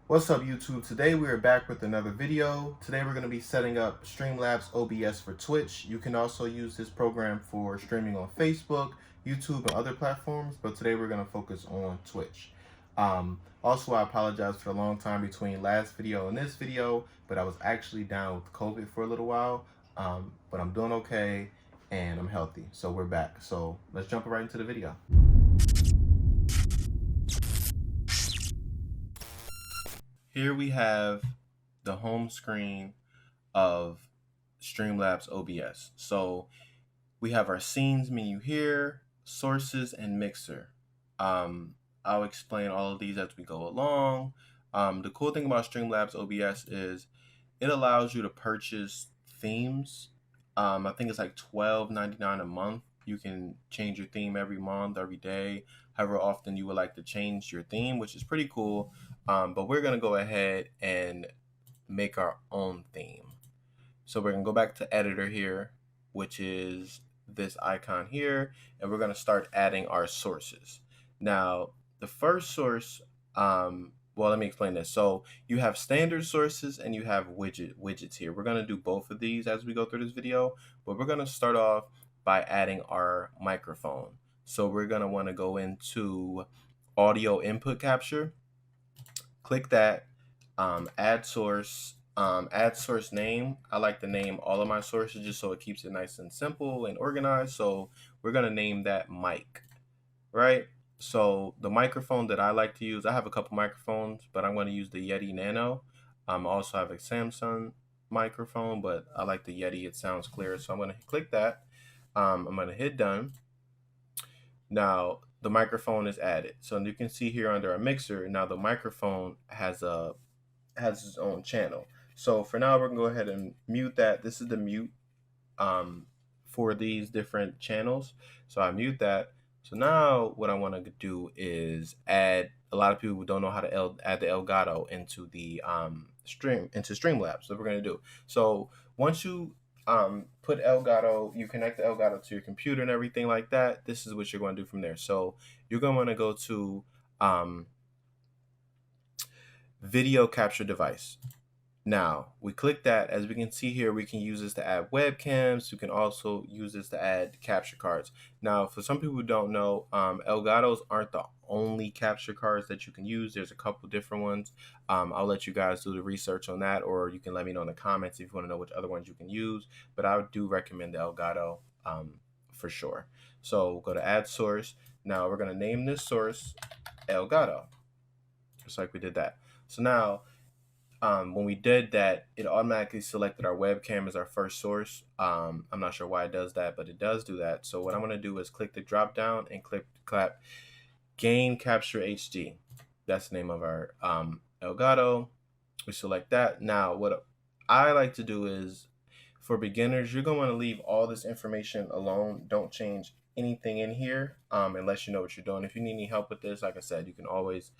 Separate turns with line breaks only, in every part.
What's up, YouTube? Today we are back with another video. Today we're going to be setting up Streamlabs OBS for Twitch. You can also use this program for streaming on Facebook, YouTube, and other platforms, but today we're going to focus on Twitch. Also, I apologize for the long time between last video and this video, but I was actually down with COVID for a little while, but I'm doing okay and I'm healthy, so we're back. So let's jump right into the video. Here we have the home screen of Streamlabs OBS. So we have our scenes menu here, sources, and mixer. I'll explain all of these as we go along. The cool thing about Streamlabs OBS is it allows you to purchase themes. I think it's like $12.99 a month. You can change your theme every month, every day, however often you would like to change your theme, which is pretty cool. But we're going to go ahead and make our own theme. So we're going to go back to editor here, which is this icon here, and we're going to start adding our sources. Now, the first source, well, let me explain this. So you have standard sources and you have widgets here. We're going to do both of these as we go through this video, but we're going to start off by adding our microphone. So we're going to want to go into audio input capture, click that, add source name. I like to name all of my sources just so it keeps it nice and simple and organized. So we're going to name that mic, right? So the microphone that I like to use, I have a couple microphones, but I'm going to use the Yeti Nano. I also have a Samsung microphone, but I like the Yeti. It sounds clear. So I'm going to click that. I'm going to hit done. Now the microphone is added. So you can see here under our mixer, now the microphone has its own channel. So for now, we're gonna go ahead and mute that. This is the mute for these different channels. So I mute that. So now what I want to do is add. A lot of people don't know how to add the Elgato into the Streamlabs. So we're gonna do. So once you put Elgato, you connect the Elgato to your computer and everything like that. This is what you're going to do from there. So you're going to want to go to video capture device. Now we click that. As we can see here, we can use this to add webcams. You can also use this to add capture cards. Now, for some people who don't know, Elgatos aren't the only capture cards that you can use. There's a couple different ones. I'll let you guys do the research on that, or you can let me know in the comments if you want to know which other ones you can use. But I do recommend the Elgato for sure. So go to add source. Now we're going to name this source Elgato, just like we did that. So now, when we did that, it automatically selected our webcam as our first source. I'm not sure why it does that, but it does do that. So what I'm going to do is click the drop down and clap Gain Capture HD. That's the name of our Elgato. We select that. Now, what I like to do is, for beginners, you're going to want to leave all this information alone. Don't change anything in here unless you know what you're doing. If you need any help with this, like I said, you can always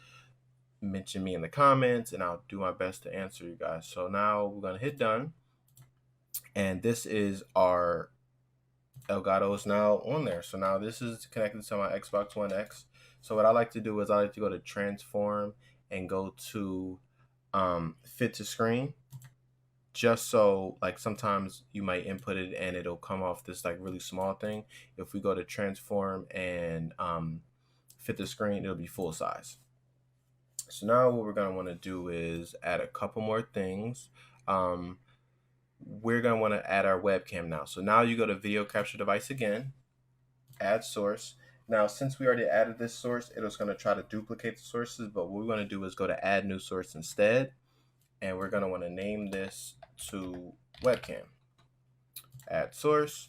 mention me in the comments and I'll do my best to answer you guys. So now we're going to hit done. And this is our Elgato is now on there. So now this is connected to my Xbox One X. So what I like to do is I like to go to transform and go to fit to screen, just so like sometimes you might input it and it'll come off this like really small thing. If we go to transform and fit the screen, it'll be full size. So now what we're going to want to do is add a couple more things. We're going to want to add our webcam now. So now you go to video capture device again, add source. Now, since we already added this source, it was going to try to duplicate the sources, but what we're going to do is go to add new source instead. And we're going to want to name this to webcam. Add source.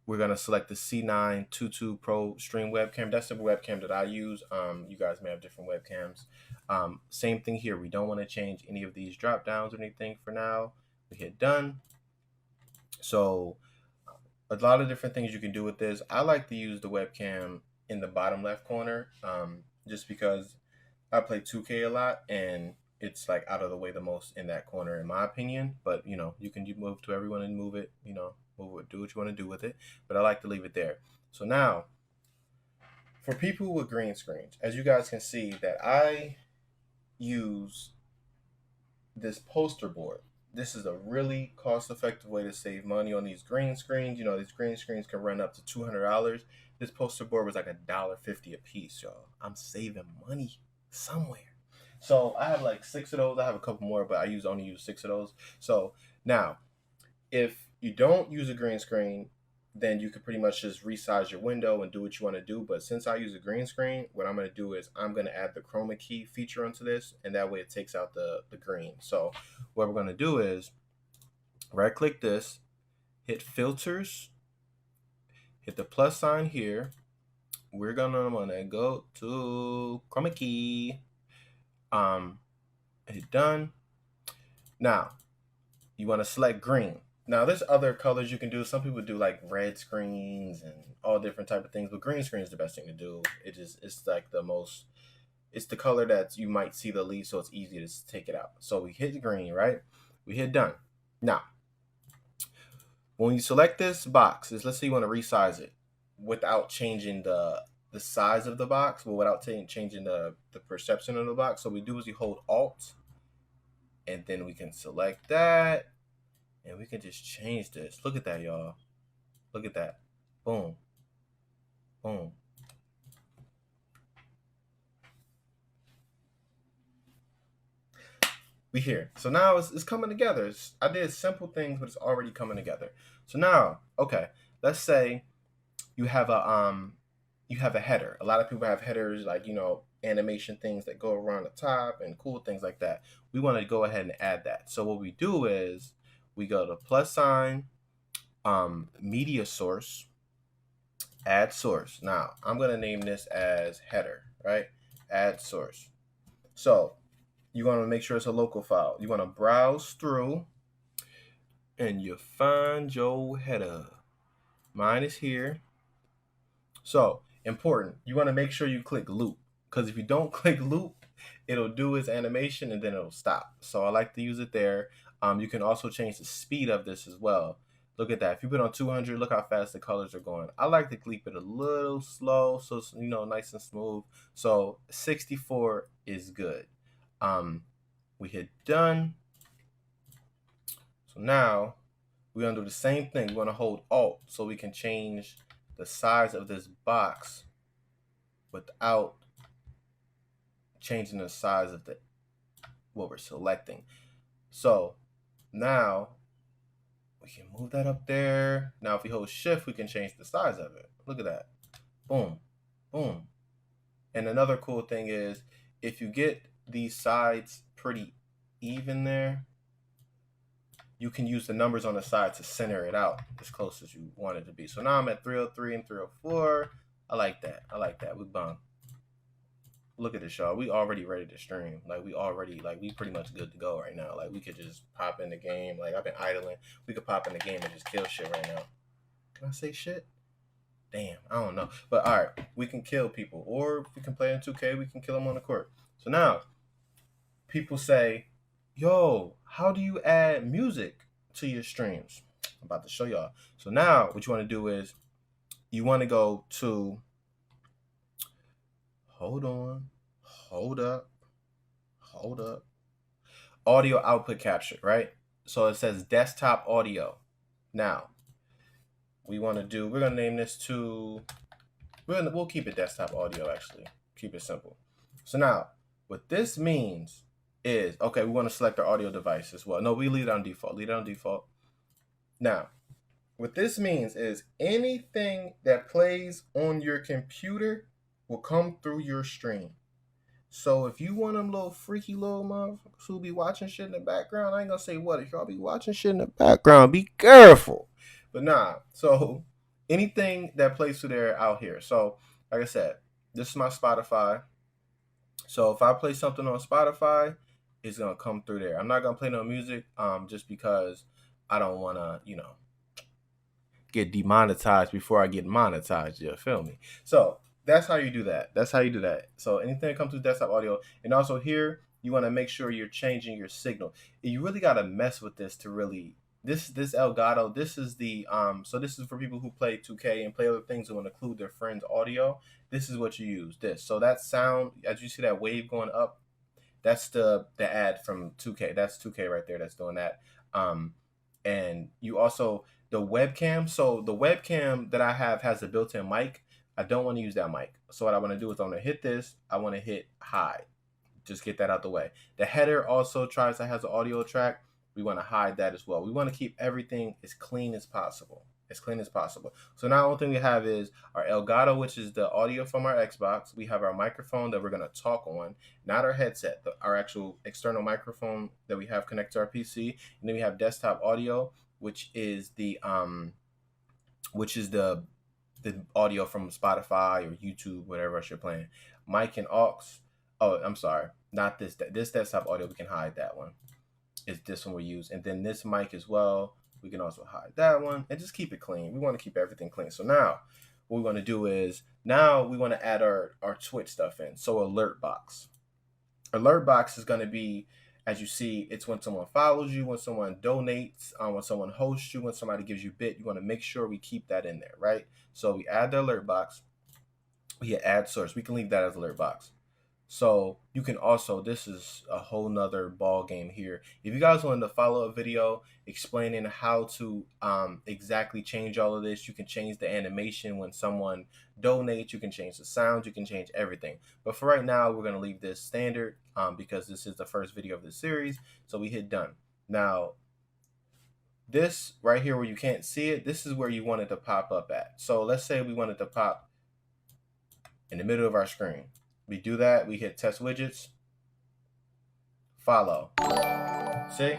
We're going to select the C922 Pro Stream webcam. That's the webcam that I use. You guys may have different webcams. Same thing here. We don't want to change any of these drop downs or anything for now. We hit done. So a lot of different things you can do with this. I like to use the webcam in the bottom left corner just because I play 2K a lot and it's like out of the way the most in that corner in my opinion. But you know, you can move to everyone and move it, you know, do what you want to do with it, but I like to leave it there. So now, for people with green screens, as you guys can see that I use this poster board. This is a really cost-effective way to save money on these green screens. You know, these green screens can run up to $200. This poster board was like $1.50 a piece, y'all. I'm saving money somewhere. So I have like 6 of those. I have a couple more, but only use 6 of those. So now, if you don't use a green screen, then you could pretty much just resize your window and do what you want to do. But since I use a green screen, what I'm going to do is I'm going to add the Chroma Key feature onto this, and that way it takes out the green. So what we're going to do is right click this, hit filters, hit the plus sign here. We're going to go to Chroma Key, hit done. Now you want to select green. Now, there's other colors you can do. Some people do like red screens and all different type of things, but green screen is the best thing to do. It's like it's the color that you might see the least, so it's easy to take it out. So we hit green, right? We hit done. Now, when you select this box, let's say you want to resize it without changing the size of the box, but without changing the perception of the box. So what we do is you hold Alt, and then we can select that. And we can just change this. Look at that, y'all. Look at that. Boom. Boom. We here. So now it's coming together. I did simple things, but it's already coming together. So now, okay, let's say you have a header. A lot of people have headers, like, you know, animation things that go around the top and cool things like that. We want to go ahead and add that. So what we do is we go to plus sign, media source, add source. Now, I'm going to name this as header, right? Add source. So you want to make sure it's a local file. You want to browse through and you find your header. Mine is here. So important, you want to make sure you click loop, because if you don't click loop, it'll do its animation and then it'll stop. So I like to use it there. You can also change the speed of this as well. Look at that. If you put on 200, look how fast the colors are going. I like to keep it a little slow, so it's, you know, nice and smooth. So 64 is good. We hit done. So now we're gonna do the same thing. We want to hold Alt so we can change the size of this box without changing the size of what we're selecting. So now we can move that up there. Now if we hold shift, we can change the size of it. Look at that. Boom, boom. And another cool thing is, if you get these sides pretty even there, you can use the numbers on the side to center it out as close as you want it to be. So now I'm at 303 and 304. I like that. I like that. We bump. Look at this, y'all. We already ready to stream. Like, we pretty much good to go right now. Like, we could just pop in the game. Like, I've been idling. We could pop in the game and just kill shit right now. Can I say shit? Damn, I don't know. But, all right, we can kill people. Or we can play in 2K. We can kill them on the court. So now, people say, yo, how do you add music to your streams? I'm about to show y'all. So now, what you want to do is, you want to go to... Hold up. Audio output capture, right? So it says desktop audio. Now, we're going to name this to, we'll keep it desktop audio, actually. Keep it simple. So now, what this means is, okay, we want to select our audio device as well. No, we leave it on default. Now, what this means is anything that plays on your computer will come through your stream. So if you want them little freaky little motherfuckers who be watching shit in the background, I ain't gonna say what. If y'all be watching shit in the background, be careful. But nah, so anything that plays through there out here. So like I said, this is my Spotify. So if I play something on Spotify, it's gonna come through there. I'm not gonna play no music, just because I don't wanna, you know, get demonetized before I get monetized. You feel me? So that's how you do that. So anything that comes through desktop audio, and also here you want to make sure you're changing your signal. You really got to mess with this to really. This Elgato. This is the So this is for people who play 2K and play other things and want to include their friends' audio. This is what you use. So that sound, as you see that wave going up, That's the ad from 2K. That's 2K right there. That's doing that. And you also the webcam. So the webcam that I have has a built-in mic. I don't want to use that mic. So what I want to do is I'm going to hit this. I want to hit hide. Just get that out the way. The header also has an audio track. We want to hide that as well. We want to keep everything as clean as possible. As clean as possible. So now the only thing we have is our Elgato, which is the audio from our Xbox. We have our microphone that we're going to talk on, not our headset, our actual external microphone that we have connected to our PC. And then we have desktop audio, which is the audio from Spotify or YouTube, whatever else you're playing. Mic and aux. Oh, I'm sorry. Not this. This desktop audio, we can hide that one. It's this one we use. And then this mic as well, we can also hide that one and just keep it clean. We want to keep everything clean. So now what we want to do is now we want to add our Twitch stuff in. So alert box. Alert box is going to be, as you see, it's when someone follows you, when someone donates, when someone hosts you, when somebody gives you bit. You want to make sure we keep that in there, right? So we add the alert box. We hit add source. We can leave that as alert box. So you can also, this is a whole nother ball game here. If you guys wanted to follow a video explaining how to exactly change all of this, you can change the animation when someone donates, you can change the sound, you can change everything. But for right now, we're going to leave this standard because this is the first video of the series. So we hit done. Now, this right here where you can't see it, this is where you want it to pop up at. So let's say we wanted to pop in the middle of our screen. We do that, we hit test widgets, follow. See?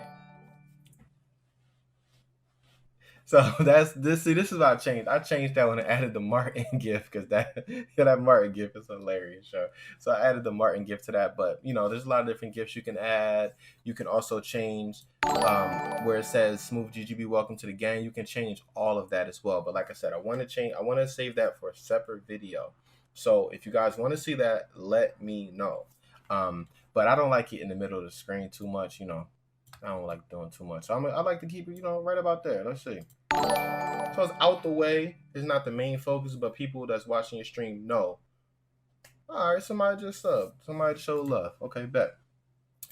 So that's this. See, this is what I changed. I changed that when I added the Martin GIF because that Martin GIF is hilarious, show. So I added the Martin GIF to that. But you know, there's a lot of different GIFs you can add. You can also change where it says Smooth GGB, welcome to the gang. You can change all of that as well. But like I said, I want to save that for a separate video. So if you guys want to see that, let me know. But I don't like it in the middle of the screen too much, you know. I don't like doing too much. So I like to keep it, you know, right about there. Let's see. So it's out the way. It's not the main focus, but people that's watching your stream know. All right, somebody just subbed. Somebody show love. Okay, bet.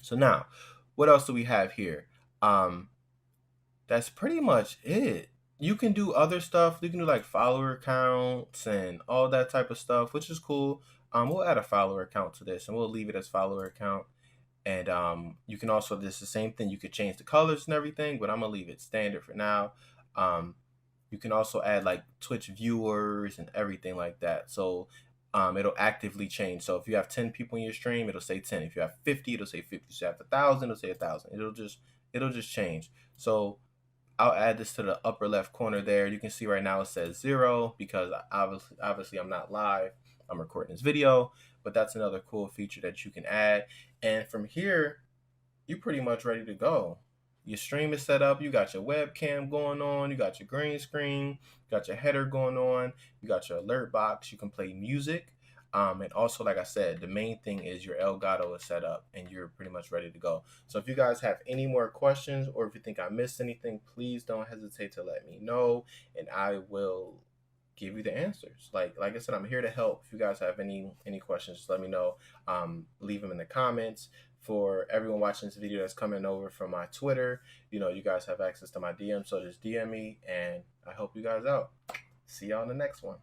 So now, what else do we have here? That's pretty much it. You can do other stuff. You can do like follower counts and all that type of stuff, which is cool. We'll add a follower account to this, and we'll leave it as follower account. And you can also, this is the same thing. You could change the colors and everything, but I'm gonna leave it standard for now. You can also add like Twitch viewers and everything like that. So it'll actively change. So if you have 10 people in your stream, it'll say 10. If you have 50, it'll say 50. If you have 1,000, it'll say 1,000. It'll just change. So I'll add this to the upper left corner there. You can see right now it says 0 because obviously I'm not live. I'm recording this video, but that's another cool feature that you can add. And from here, you're pretty much ready to go. Your stream is set up. You got your webcam going on. You got your green screen. You got your header going on. You got your alert box. You can play music. And also, like I said, the main thing is your Elgato is set up and you're pretty much ready to go. So if you guys have any more questions or if you think I missed anything, please don't hesitate to let me know and I will give you the answers. Like I said, I'm here to help. If you guys have any questions, just let me know. Leave them in the comments. For everyone watching this video that's coming over from my Twitter, you know, you guys have access to my DM, so just DM me and I help you guys out. See y'all in the next one.